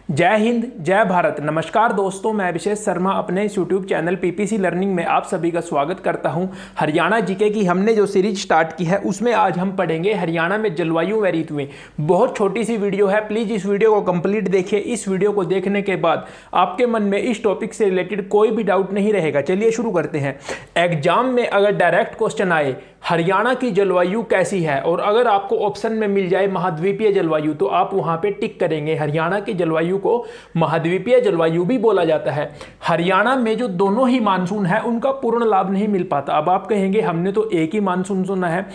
जय हिंद, जय भारत। नमस्कार दोस्तों, मैं अभिषेक शर्मा अपने इस यूट्यूब चैनल पीपीसी लर्निंग में आप सभी का स्वागत करता हूं। हरियाणा जीके की हमने जो सीरीज स्टार्ट की है उसमें आज हम पढ़ेंगे हरियाणा में जलवायु व ऋतुएं। बहुत छोटी सी वीडियो है, प्लीज़ इस वीडियो को कंप्लीट देखिए। इस वीडियो को देखने के बाद आपके मन में इस टॉपिक से रिलेटेड कोई भी डाउट नहीं रहेगा। चलिए शुरू करते हैं। एग्जाम में अगर डायरेक्ट क्वेश्चन आए हरियाणा की जलवायु कैसी है और अगर आपको ऑप्शन में मिल जाए महाद्वीपीय जलवायु तो आप वहां पे टिक करेंगे। हरियाणा की जलवायु को महाद्वीपीय जलवायु भी बोला जाता है। हरियाणा में जो दोनों ही मानसून है उनका पूर्ण लाभ नहीं मिल पाता। अब आप कहेंगे हमने तो एक ही मानसून सुना है,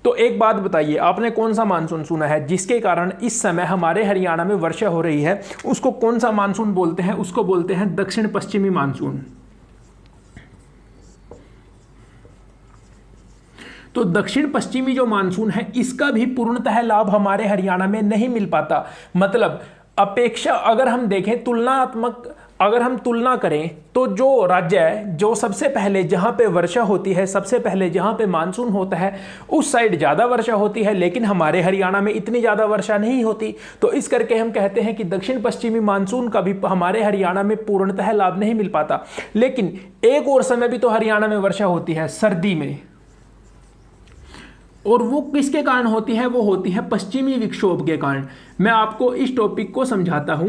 तो एक बात बताइए, आपने कौन सा मानसून सुना है जिसके कारण इस समय हमारे हरियाणा में वर्षा हो रही है? उसको कौन सा मानसून बोलते हैं? उसको बोलते हैं दक्षिण पश्चिमी मानसून। तो दक्षिण पश्चिमी जो मानसून है इसका भी पूर्णतः लाभ हमारे हरियाणा में नहीं मिल पाता। मतलब अपेक्षा अगर हम देखें, तुलनात्मक अगर हम तुलना करें तो जो राज्य है जो सबसे पहले जहां पे वर्षा होती है, सबसे पहले जहां पे मानसून होता है उस साइड ज़्यादा वर्षा होती है, लेकिन हमारे हरियाणा में इतनी ज़्यादा वर्षा नहीं होती। तो इस करके हम कहते हैं कि दक्षिण पश्चिमी मानसून का भी हमारे हरियाणा में पूर्णतः लाभ नहीं मिल पाता। लेकिन एक और समय भी तो हरियाणा में वर्षा होती है, सर्दी में, और वो किसके कारण होती है? वो होती है पश्चिमी विक्षोभ के कारण। मैं आपको इस टॉपिक को समझाता हूं।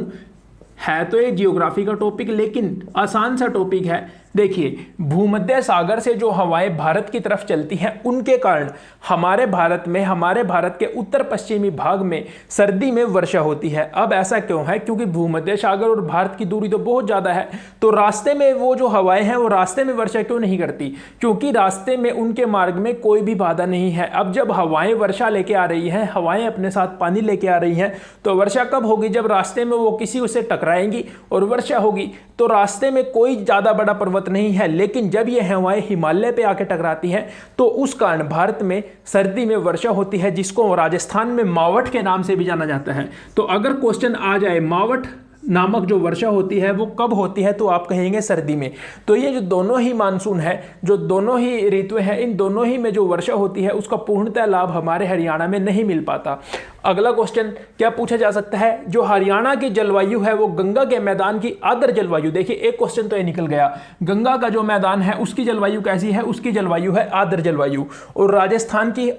है तो एक जियोग्राफी का टॉपिक लेकिन आसान सा टॉपिक है। देखिए, भूमध्य सागर से जो हवाएं भारत की तरफ चलती हैं उनके कारण हमारे भारत के उत्तर पश्चिमी भाग में सर्दी में वर्षा होती है। अब ऐसा क्यों है? क्योंकि भूमध्य सागर और भारत की दूरी तो बहुत ज़्यादा है, तो रास्ते में वो जो हवाएं हैं वो रास्ते में वर्षा क्यों नहीं करती? क्योंकि रास्ते में उनके मार्ग में कोई भी बाधा नहीं है। अब जब हवाएं वर्षा लेके आ रही हैं, हवाएं अपने साथ पानी लेके आ रही हैं, तो वर्षा कब होगी? जब रास्ते में वो किसी से टकराएंगी और वर्षा होगी। तो रास्ते में कोई ज़्यादा बड़ा पर्वत नहीं है, लेकिन जब ये हवाएं हिमालय पे आके टकराती हैं तो उस कारण भारत में सर्दी में वर्षा होती है, जिसको राजस्थान में मावठ के नाम से भी जाना जाता है। तो अगर क्वेश्चन आ जाए मावठ नामक जो वर्षा होती है वो कब होती है, तो आप कहेंगे सर्दी में। तो ये जो दोनों ही मानसून है, जो दोनों ही ऋतुएं हैं, इन दोनों ही में जो वर्षा होती है उसका पूर्णतः लाभ हमारे हरियाणा में नहीं मिल पाता। अगला क्वेश्चन क्या पूछा जा सकता है? जो हरियाणा की जलवायु है वो गंगा के मैदान की आर्द्र जलवायु। देखिए, एक क्वेश्चन तो ये निकल गया, गंगा का जो मैदान है उसकी जलवायु कैसी है? उसकी जलवायु है आर्द्र जलवायु। और राजस्थान की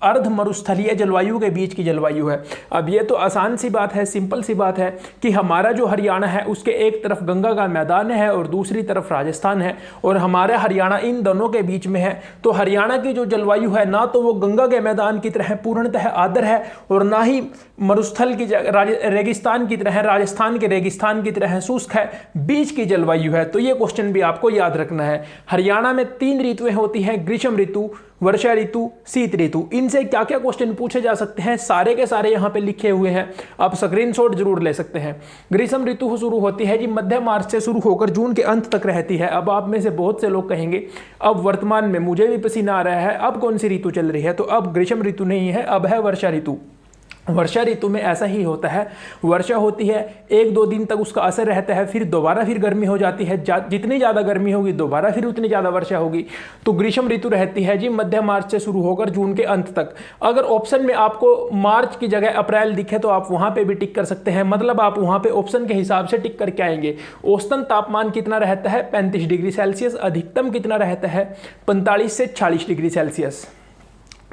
अर्ध मरुस्थलीय जलवायु के बीच की जलवायु है। अब ये तो आसान सी बात है, सिंपल सी बात है कि हमारा जो हरियाणा है उसके एक तरफ गंगा का मैदान है और दूसरी तरफ राजस्थान है, और हमारा हरियाणा इन दोनों के बीच में है। तो हरियाणा की जो जलवायु है ना तो वो गंगा के मैदान की तरह पूर्णतः आर्द्र है और ना ही मरुस्थल की रेगिस्तान की तरह, राजस्थान के रेगिस्तान की तरह शुष्क है, बीच की जलवायु है। तो ये क्वेश्चन भी आपको याद रखना है। हरियाणा में 3 ऋतुएं होती हैं, ग्रीष्म ऋतु, वर्षा ऋतु, शीत ऋतु। इनसे क्या क्या क्वेश्चन पूछे जा सकते हैं सारे के सारे यहाँ पे लिखे हुए हैं, आप स्क्रीनशॉट जरूर ले सकते हैं। ग्रीष्म ऋतु शुरू होती है जी मध्य मार्च से शुरू होकर जून के अंत तक रहती है। अब आप में से बहुत से लोग कहेंगे अब वर्तमान में मुझे भी पसीना आ रहा है, अब कौन सी ऋतु चल रही है? तो अब ग्रीष्म ऋतु नहीं है, अब है वर्षा ऋतु। वर्षा ऋतु में ऐसा ही होता है, वर्षा होती है, 1-2 दिन तक उसका असर रहता है, फिर दोबारा फिर गर्मी हो जाती है। जितनी ज़्यादा गर्मी होगी दोबारा फिर उतनी ज़्यादा वर्षा होगी। तो ग्रीष्म ऋतु रहती है जी मध्य मार्च से शुरू होकर जून के अंत तक। अगर ऑप्शन में आपको मार्च की जगह अप्रैल दिखे तो आप वहाँ पे भी टिक कर सकते हैं। मतलब आप वहाँ पे ऑप्शन के हिसाब से टिक करके आएंगे। औसतन तापमान कितना रहता है? 35 डिग्री सेल्सियस। अधिकतम कितना रहता है? 45 से 40 डिग्री सेल्सियस।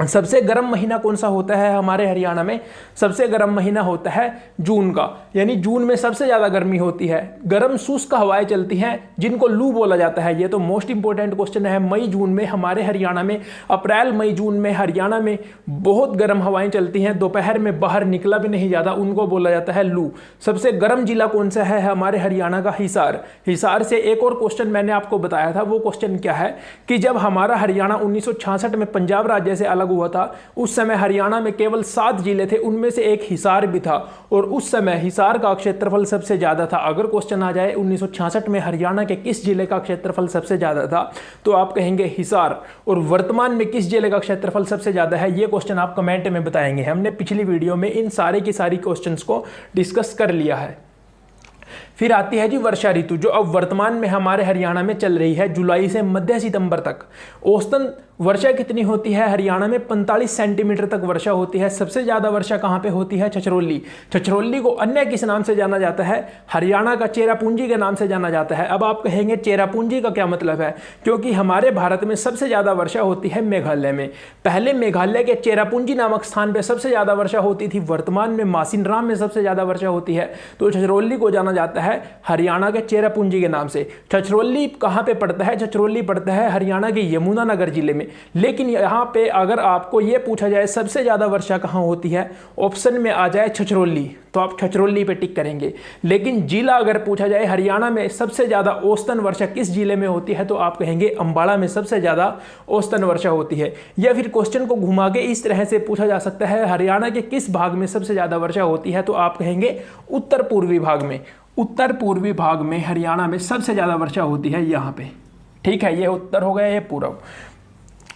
सबसे गर्म महीना कौन सा होता है हमारे हरियाणा में? सबसे गर्म महीना होता है जून का, यानी जून में सबसे ज़्यादा गर्मी होती है। गर्म शुष्क हवाएं चलती हैं जिनको लू बोला जाता है। ये तो मोस्ट इंपॉर्टेंट क्वेश्चन है। मई जून में हमारे हरियाणा में, अप्रैल मई जून में हरियाणा में बहुत गर्म हवाएं चलती हैं, दोपहर में बाहर निकला भी नहीं जाता, उनको बोला जाता है लू। सबसे गर्म जिला कौन सा है हमारे हरियाणा का? हिसार। हिसार से एक और क्वेश्चन मैंने आपको बताया था, वो क्वेश्चन क्या है कि जब हमारा हरियाणा 1966 में पंजाब राज्य से अलग हुआ था उस समय हरियाणा में केवल 7 जिले थे, उनमें से एक हिसार भी था, और उस समय हिसार का क्षेत्रफल सबसे ज्यादा था। अगर क्वेश्चन आ जाए 1966 में हरियाणा के किस जिले का क्षेत्रफल सबसे ज्यादा था, तो आप कहेंगे हिसार। और वर्तमान में किस जिले का क्षेत्रफल सबसे ज्यादा है, ये क्वेश्चन आप कमेंट में बताएंगे। हमने पिछली वीडियो में इन सारे की सारी क्वेश्चंस को डिस्कस कर लिया है। फिर आती है जी वर्षा ऋतु, जो अब वर्तमान में हमारे हरियाणा में चल रही है, जुलाई से मध्य सितंबर तक। औसतन वर्षा कितनी होती है हरियाणा में? 45 सेंटीमीटर तक वर्षा होती है। सबसे ज़्यादा वर्षा कहाँ पे होती है? छछरौली। छछरौली को अन्य किस नाम से जाना जाता है? हरियाणा का चेरापूंजी के नाम से जाना जाता है। अब आप कहेंगे चेरापूंजी का क्या मतलब है? क्योंकि हमारे भारत में सबसे ज़्यादा वर्षा होती है मेघालय में। पहले मेघालय के चेरापूंजी नामक स्थान पर सबसे ज़्यादा वर्षा होती थी, वर्तमान में मासिनराम में सबसे ज़्यादा वर्षा होती है। तो छछरौली को जाना जाता है हरियाणा के चेरापूंजी के नाम से। छछरौली कहाँ पे पड़ता है? छछरौली पड़ता है हरियाणा के यमुनानगर जिले में। लेकिन यहाँ पे अगर आपको ये पूछा जाए सबसे ज़्यादा वर्षा कहाँ होती है, ऑप्शन में आ जाए छछरौली, तो आप छछरौली पे टिक करेंगे। लेकिन जिला अगर पूछा जाए हरियाणा में सबसे ज़्यादा औसतन वर्षा किस जिले में होती है, तो आप कहेंगे अंबाला में सबसे ज़्यादा औसतन वर्षा होती है। या फिर क्वेश्चन को घुमा के इस तरह से पूछा जा सकता है, हरियाणा के किस भाग में सबसे ज़्यादा वर्षा होती है, तो आप कहेंगे उत्तर पूर्वी भाग में। उत्तर पूर्वी भाग में हरियाणा में सबसे ज़्यादा वर्षा होती है यहाँ पे। ठीक है, ये उत्तर हो गया, ये पूर्व।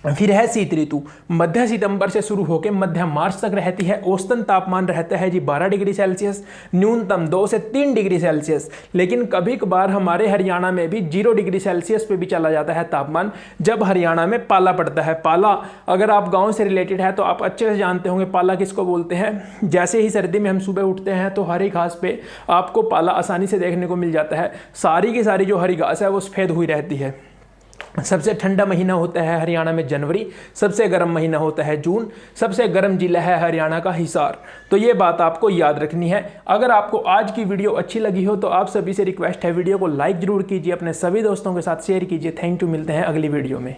फिर है शीत ऋतु, मध्य सितंबर से शुरू होकर मध्य मार्च तक रहती है। औसतन तापमान रहता है जी 12 डिग्री सेल्सियस, न्यूनतम 2 से 3 डिग्री सेल्सियस। लेकिन कभी कभार हमारे हरियाणा में भी 0 डिग्री सेल्सियस पे भी चला जाता है तापमान, जब हरियाणा में पाला पड़ता है। पाला अगर आप गाँव से रिलेटेड है तो आप अच्छे से जानते होंगे पाला किसको बोलते हैं। जैसे ही सर्दी में हम सुबह उठते हैं तो हरी घास पे आपको पाला आसानी से देखने को मिल जाता है। सारी की सारी जो हरी घास है वो सफ़ेद हुई रहती है। सबसे ठंडा महीना होता है हरियाणा में जनवरी, सबसे गर्म महीना होता है जून, सबसे गर्म जिला है हरियाणा का हिसार। तो ये बात आपको याद रखनी है। अगर आपको आज की वीडियो अच्छी लगी हो तो आप सभी से रिक्वेस्ट है, वीडियो को लाइक जरूर कीजिए, अपने सभी दोस्तों के साथ शेयर कीजिए। थैंक यू, मिलते हैं अगली वीडियो में।